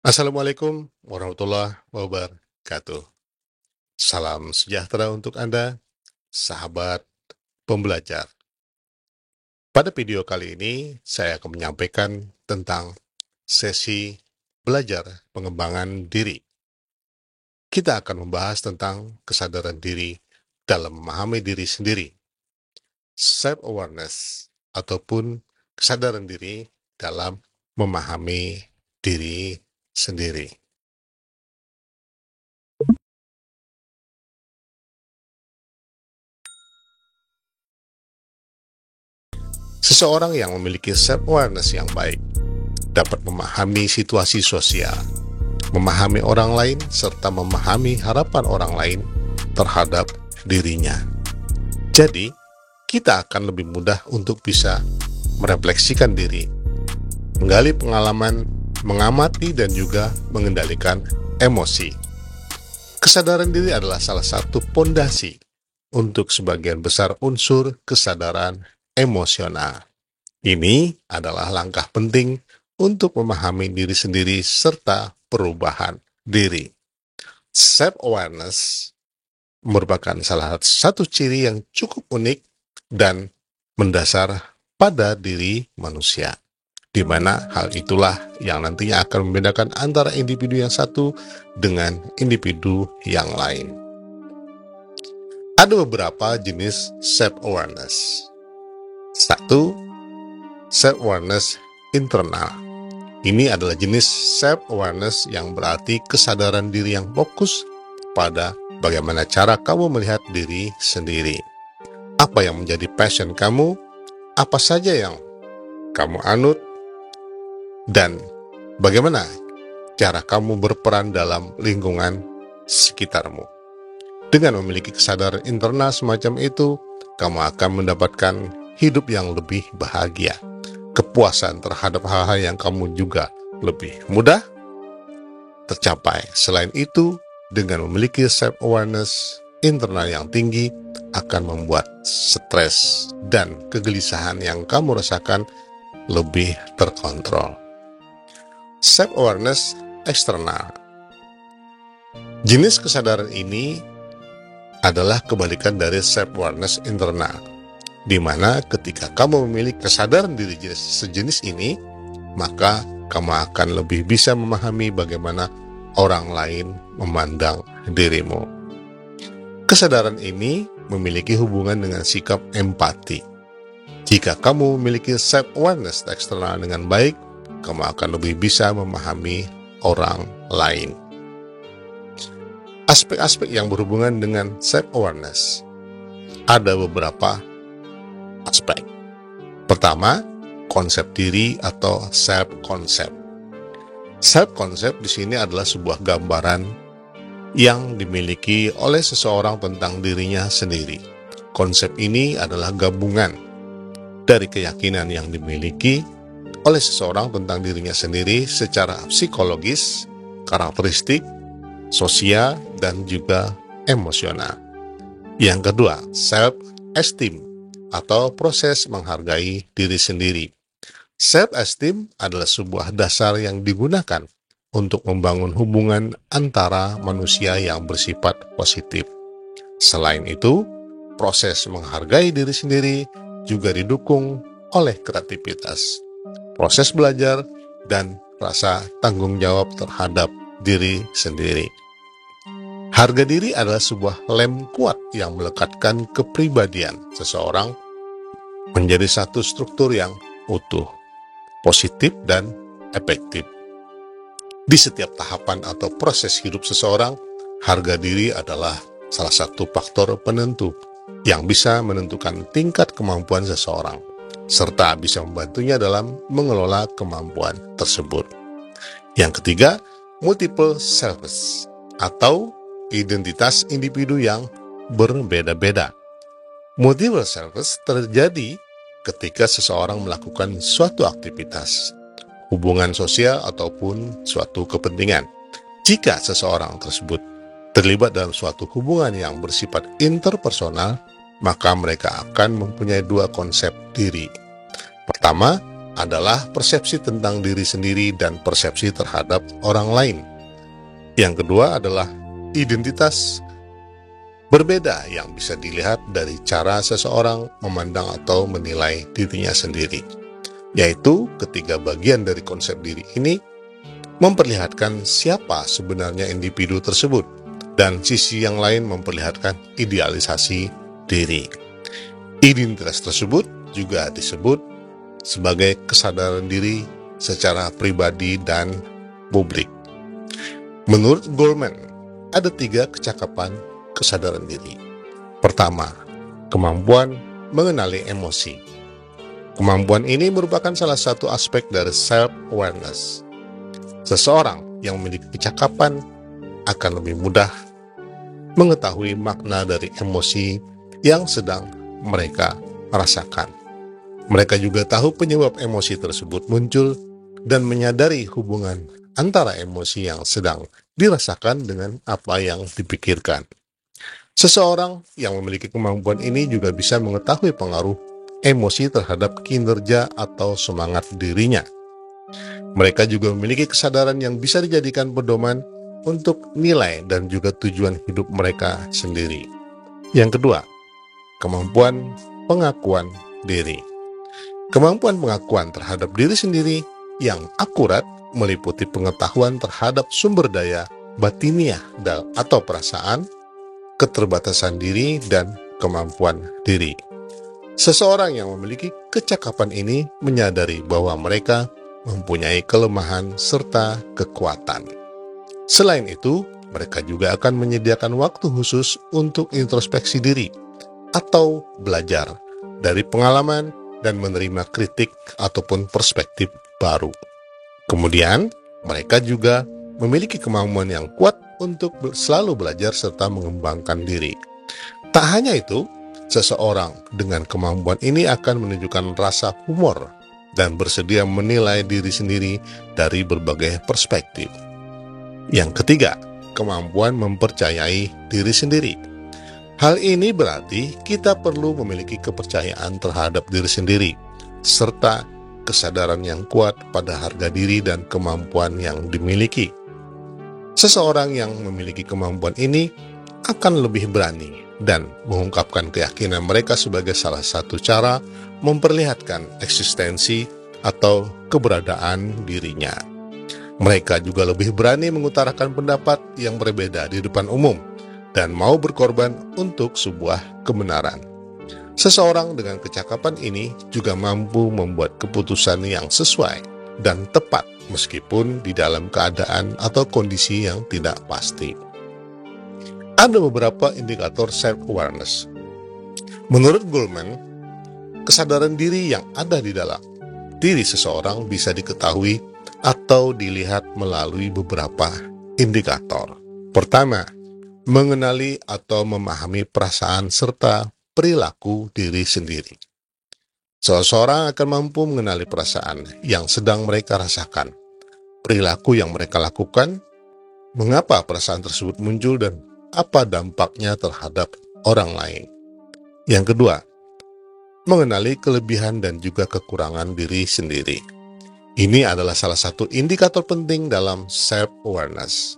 Assalamualaikum warahmatullahi wabarakatuh. Salam sejahtera untuk Anda, sahabat pembelajar. Pada video kali ini, saya akan menyampaikan tentang sesi belajar pengembangan diri. Kita akan membahas tentang kesadaran diri dalam memahami diri sendiri, self-awareness, ataupun kesadaran diri dalam memahami diri sendiri. Seseorang yang memiliki self-awareness yang baik dapat memahami situasi sosial, memahami orang lain, serta memahami harapan orang lain terhadap dirinya. Jadi, kita akan lebih mudah untuk bisa merefleksikan diri, menggali pengalaman, mengamati, dan juga mengendalikan emosi. Kesadaran diri adalah salah satu pondasi untuk sebagian besar unsur kesadaran emosional. Ini adalah langkah penting untuk memahami diri sendiri serta perubahan diri. Self-awareness merupakan salah satu ciri yang cukup unik dan mendasar pada diri manusia, di mana hal itulah yang nantinya akan membedakan antara individu yang satu dengan individu yang lain. Ada beberapa jenis self-awareness. 1. Self-awareness internal. Ini adalah jenis self-awareness yang berarti kesadaran diri yang fokus pada bagaimana cara kamu melihat diri sendiri. Apa yang menjadi passion kamu, apa saja yang kamu anut, dan bagaimana cara kamu berperan dalam lingkungan sekitarmu. Dengan memiliki kesadaran internal semacam itu, kamu akan mendapatkan hidup yang lebih bahagia, kepuasan terhadap hal-hal yang kamu juga lebih mudah tercapai. Selain itu, dengan memiliki self-awareness internal yang tinggi akan membuat stres dan kegelisahan yang kamu rasakan lebih terkontrol. Self-awareness eksternal. Jenis kesadaran ini adalah kebalikan dari self-awareness internal, di mana ketika kamu memiliki kesadaran diri sejenis ini, maka kamu akan lebih bisa memahami bagaimana orang lain memandang dirimu. Kesadaran ini memiliki hubungan dengan sikap empati. Jika kamu memiliki self-awareness eksternal dengan baik, kamu akan lebih bisa memahami orang lain. Aspek-aspek yang berhubungan dengan self-awareness. Ada beberapa aspek. Pertama, konsep diri atau self-concept. Self-concept di sini adalah sebuah gambaran yang dimiliki oleh seseorang tentang dirinya sendiri. Konsep ini adalah gabungan dari keyakinan yang dimiliki oleh seseorang tentang dirinya sendiri secara psikologis, karakteristik, sosial, dan juga emosional. Yang kedua, self-esteem atau proses menghargai diri sendiri. Self-esteem adalah sebuah dasar yang digunakan untuk membangun hubungan antara manusia yang bersifat positif. Selain itu, proses menghargai diri sendiri juga didukung oleh kreativitas, proses belajar, dan rasa tanggung jawab terhadap diri sendiri. Harga diri adalah sebuah lem kuat yang melekatkan kepribadian seseorang menjadi satu struktur yang utuh, positif, dan efektif. Di setiap tahapan atau proses hidup seseorang, harga diri adalah salah satu faktor penentu yang bisa menentukan tingkat kemampuan seseorang, serta bisa membantunya dalam mengelola kemampuan tersebut. Yang ketiga, multiple selves atau identitas individu yang berbeda-beda. Multiple selves terjadi ketika seseorang melakukan suatu aktivitas, hubungan sosial, ataupun suatu kepentingan. Jika seseorang tersebut terlibat dalam suatu hubungan yang bersifat interpersonal, maka mereka akan mempunyai dua konsep diri. Pertama adalah persepsi tentang diri sendiri dan persepsi terhadap orang lain. Yang kedua adalah identitas berbeda yang bisa dilihat dari cara seseorang memandang atau menilai dirinya sendiri. Yaitu ketiga bagian dari konsep diri ini memperlihatkan siapa sebenarnya individu tersebut, dan sisi yang lain memperlihatkan idealisasi diri. Identitas tersebut juga disebut sebagai kesadaran diri secara pribadi dan publik. Menurut Goleman, ada 3 kecakapan kesadaran diri. Pertama, kemampuan mengenali emosi. Kemampuan ini merupakan salah satu aspek dari self-awareness. Seseorang yang memiliki kecakapan akan lebih mudah mengetahui makna dari emosi yang sedang mereka rasakan. Mereka juga tahu penyebab emosi tersebut muncul dan menyadari hubungan antara emosi yang sedang dirasakan dengan apa yang dipikirkan. Seseorang yang memiliki kemampuan ini juga bisa mengetahui pengaruh emosi terhadap kinerja atau semangat dirinya. Mereka juga memiliki kesadaran yang bisa dijadikan pedoman untuk nilai dan juga tujuan hidup mereka sendiri. Yang kedua, kemampuan pengakuan diri. Kemampuan pengakuan terhadap diri sendiri yang akurat meliputi pengetahuan terhadap sumber daya batiniah atau perasaan, keterbatasan diri, dan kemampuan diri. Seseorang yang memiliki kecakapan ini menyadari bahwa mereka mempunyai kelemahan serta kekuatan. Selain itu, mereka juga akan menyediakan waktu khusus untuk introspeksi diri atau belajar dari pengalaman dan menerima kritik ataupun perspektif baru. Kemudian, mereka juga memiliki kemampuan yang kuat untuk selalu belajar serta mengembangkan diri. Tak hanya itu, seseorang dengan kemampuan ini akan menunjukkan rasa humor dan bersedia menilai diri sendiri dari berbagai perspektif. Yang ketiga, kemampuan mempercayai diri sendiri. Hal ini berarti kita perlu memiliki kepercayaan terhadap diri sendiri, serta kesadaran yang kuat pada harga diri dan kemampuan yang dimiliki. Seseorang yang memiliki kemampuan ini akan lebih berani dan mengungkapkan keyakinan mereka sebagai salah satu cara memperlihatkan eksistensi atau keberadaan dirinya. Mereka juga lebih berani mengutarakan pendapat yang berbeda di depan umum dan mau berkorban untuk sebuah kebenaran. Seseorang dengan kecakapan ini juga mampu membuat keputusan yang sesuai dan tepat meskipun di dalam keadaan atau kondisi yang tidak pasti. Ada beberapa indikator self-awareness. Menurut Goleman, kesadaran diri yang ada di dalam diri seseorang bisa diketahui atau dilihat melalui beberapa indikator. Pertama, mengenali atau memahami perasaan serta perilaku diri sendiri. Seseorang akan mampu mengenali perasaan yang sedang mereka rasakan, perilaku yang mereka lakukan, mengapa perasaan tersebut muncul, dan apa dampaknya terhadap orang lain. Yang kedua, mengenali kelebihan dan juga kekurangan diri sendiri. Ini adalah salah satu indikator penting dalam self-awareness,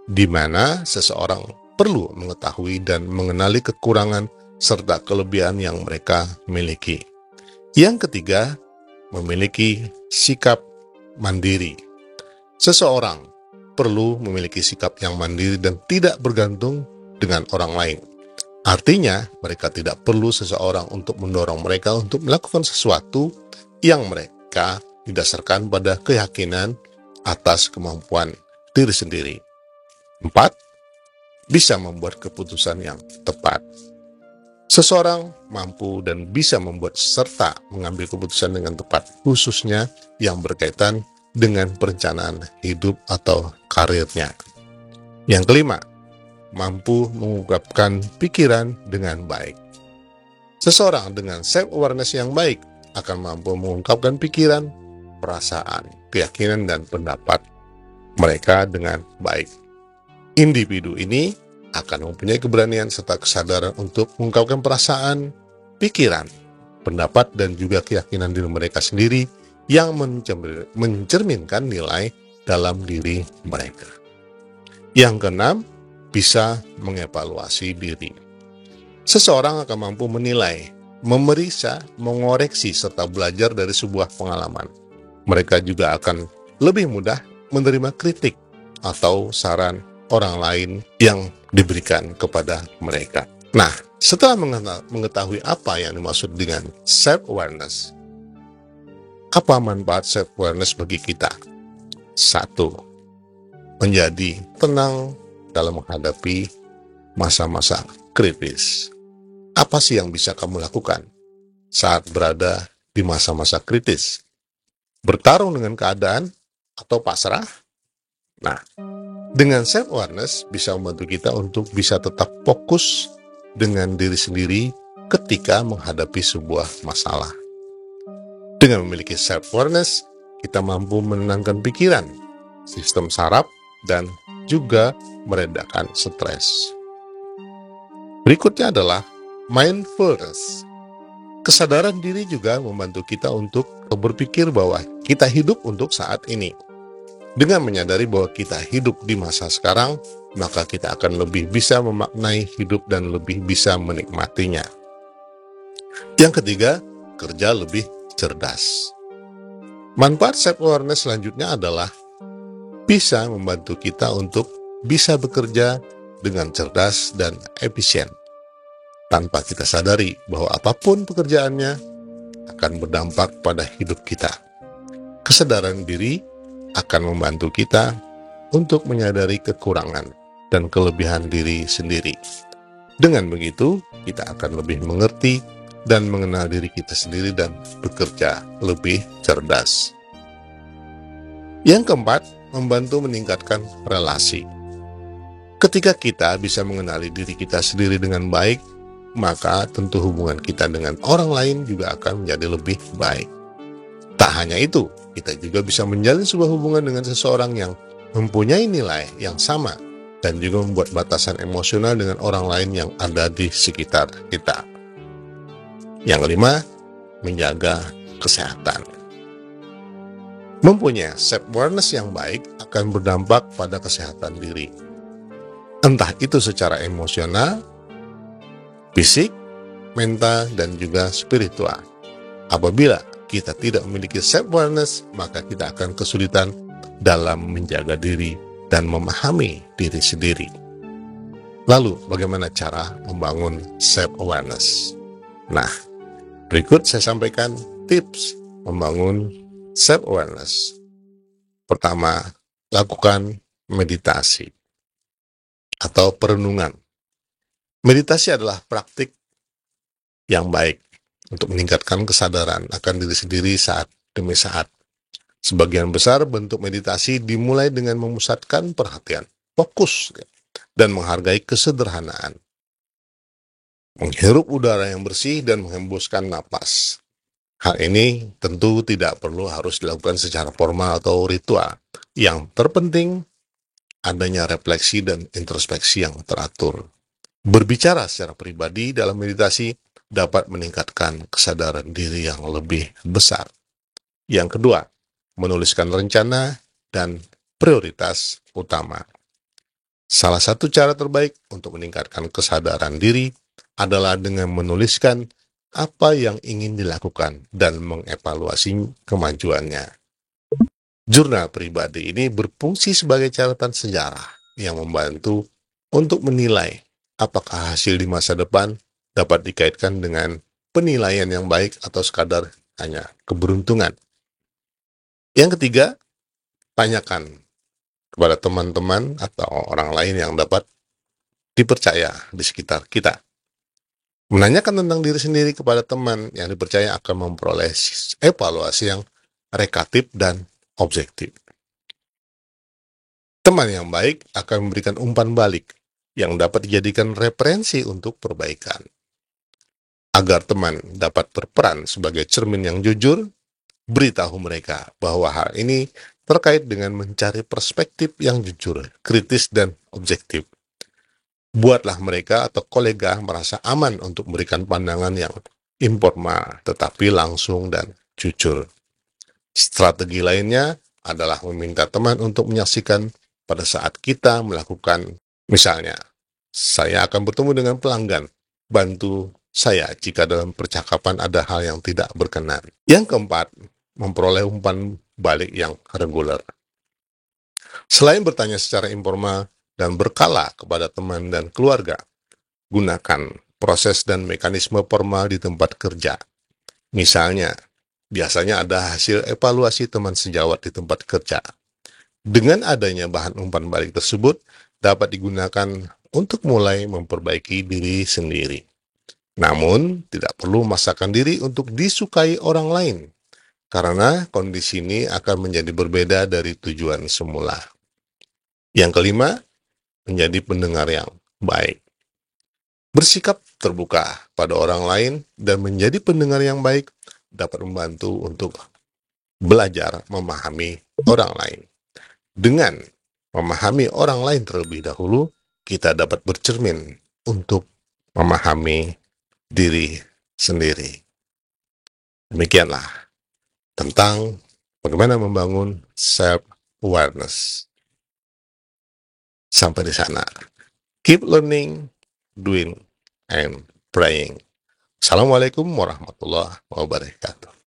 di mana seseorang perlu mengetahui dan mengenali kekurangan serta kelebihan yang mereka miliki. Yang ketiga, memiliki sikap mandiri. Seseorang perlu memiliki sikap yang mandiri dan tidak bergantung dengan orang lain. Artinya, mereka tidak perlu seseorang untuk mendorong mereka untuk melakukan sesuatu yang mereka didasarkan pada keyakinan atas kemampuan diri sendiri. 4. Bisa membuat keputusan yang tepat. Seseorang mampu dan bisa membuat serta mengambil keputusan dengan tepat, khususnya yang berkaitan dengan perencanaan hidup atau karirnya. Yang kelima, mampu mengungkapkan pikiran dengan baik. Seseorang dengan self-awareness yang baik akan mampu mengungkapkan pikiran, perasaan, keyakinan, dan pendapat mereka dengan baik. Individu ini akan mempunyai keberanian serta kesadaran untuk mengungkapkan perasaan, pikiran, pendapat, dan juga keyakinan diri mereka sendiri yang mencerminkan nilai dalam diri mereka. Yang keenam, bisa mengevaluasi diri. Seseorang akan mampu menilai, memeriksa, mengoreksi, serta belajar dari sebuah pengalaman. Mereka juga akan lebih mudah menerima kritik atau saran orang lain yang diberikan kepada mereka. Nah, setelah mengetahui apa yang dimaksud dengan self-awareness, apa manfaat self-awareness bagi kita? 1. Menjadi tenang dalam menghadapi masa-masa kritis. Apa sih yang bisa kamu lakukan saat berada di masa-masa kritis? Bertarung dengan keadaan atau pasrah? Nah, dengan self-awareness bisa membantu kita untuk bisa tetap fokus dengan diri sendiri ketika menghadapi sebuah masalah. Dengan memiliki self-awareness, kita mampu menenangkan pikiran, sistem saraf, dan juga meredakan stres. Berikutnya adalah mindfulness. Kesadaran diri juga membantu kita untuk berpikir bahwa kita hidup untuk saat ini. Dengan menyadari bahwa kita hidup di masa sekarang, maka kita akan lebih bisa memaknai hidup dan lebih bisa menikmatinya. Yang ketiga, kerja lebih cerdas. Manfaat self-awareness selanjutnya adalah bisa membantu kita untuk bisa bekerja dengan cerdas dan efisien, tanpa kita sadari bahwa apapun pekerjaannya akan berdampak pada hidup kita. Kesadaran diri akan membantu kita untuk menyadari kekurangan dan kelebihan diri sendiri. Dengan begitu, kita akan lebih mengerti dan mengenal diri kita sendiri dan bekerja lebih cerdas. Yang keempat, membantu meningkatkan relasi. Ketika kita bisa mengenali diri kita sendiri dengan baik, maka tentu hubungan kita dengan orang lain juga akan menjadi lebih baik. Tak hanya itu, kita juga bisa menjalin sebuah hubungan dengan seseorang yang mempunyai nilai yang sama dan juga membuat batasan emosional dengan orang lain yang ada di sekitar kita. Yang kelima, menjaga kesehatan. Mempunyai self-awareness yang baik akan berdampak pada kesehatan diri. Entah itu secara emosional, fisik, mental, dan juga spiritual. Apabila kita tidak memiliki self-awareness, maka kita akan kesulitan dalam menjaga diri dan memahami diri sendiri. Lalu, bagaimana cara membangun self-awareness? Nah, berikut saya sampaikan tips membangun self-awareness. Pertama, lakukan meditasi atau perenungan. Meditasi adalah praktik yang baik untuk meningkatkan kesadaran akan diri sendiri saat demi saat. Sebagian besar bentuk meditasi dimulai dengan memusatkan perhatian, fokus, dan menghargai kesederhanaan. Menghirup udara yang bersih dan menghembuskan napas. Hal ini tentu tidak perlu harus dilakukan secara formal atau ritual. Yang terpenting, adanya refleksi dan introspeksi yang teratur. Berbicara secara pribadi dalam meditasi dapat meningkatkan kesadaran diri yang lebih besar. Yang kedua, menuliskan rencana dan prioritas utama. Salah satu cara terbaik untuk meningkatkan kesadaran diri adalah dengan menuliskan apa yang ingin dilakukan dan mengevaluasi kemajuannya. Jurnal pribadi ini berfungsi sebagai catatan sejarah yang membantu untuk menilai apakah hasil di masa depan dapat dikaitkan dengan penilaian yang baik atau sekadar hanya keberuntungan. Yang ketiga, tanyakan kepada teman-teman atau orang lain yang dapat dipercaya di sekitar kita. Menanyakan tentang diri sendiri kepada teman yang dipercaya akan memperoleh evaluasi yang rekatif dan objektif. Teman yang baik akan memberikan umpan balik yang dapat dijadikan referensi untuk perbaikan. Agar teman dapat berperan sebagai cermin yang jujur, beritahu mereka bahwa hal ini terkait dengan mencari perspektif yang jujur, kritis, dan objektif. Buatlah mereka atau kolega merasa aman untuk memberikan pandangan yang informal, tetapi langsung dan jujur. Strategi lainnya adalah meminta teman untuk menyaksikan pada saat kita melakukan, misalnya, saya akan bertemu dengan pelanggan, bantu saya jika dalam percakapan ada hal yang tidak berkenan. Yang keempat, memperoleh umpan balik yang reguler. Selain bertanya secara informal dan berkala kepada teman dan keluarga, gunakan proses dan mekanisme formal di tempat kerja. Misalnya, biasanya ada hasil evaluasi teman sejawat di tempat kerja. Dengan adanya bahan umpan balik tersebut, dapat digunakan untuk mulai memperbaiki diri sendiri. Namun, tidak perlu memaksakan diri untuk disukai orang lain, karena kondisi ini akan menjadi berbeda dari tujuan semula. Yang kelima, menjadi pendengar yang baik. Bersikap terbuka pada orang lain dan menjadi pendengar yang baik dapat membantu untuk belajar memahami orang lain. Dengan memahami orang lain terlebih dahulu, kita dapat bercermin untuk memahami diri sendiri. Demikianlah tentang bagaimana membangun self-awareness. Sampai di sana. Keep learning, doing, and praying. Assalamualaikum warahmatullahi wabarakatuh.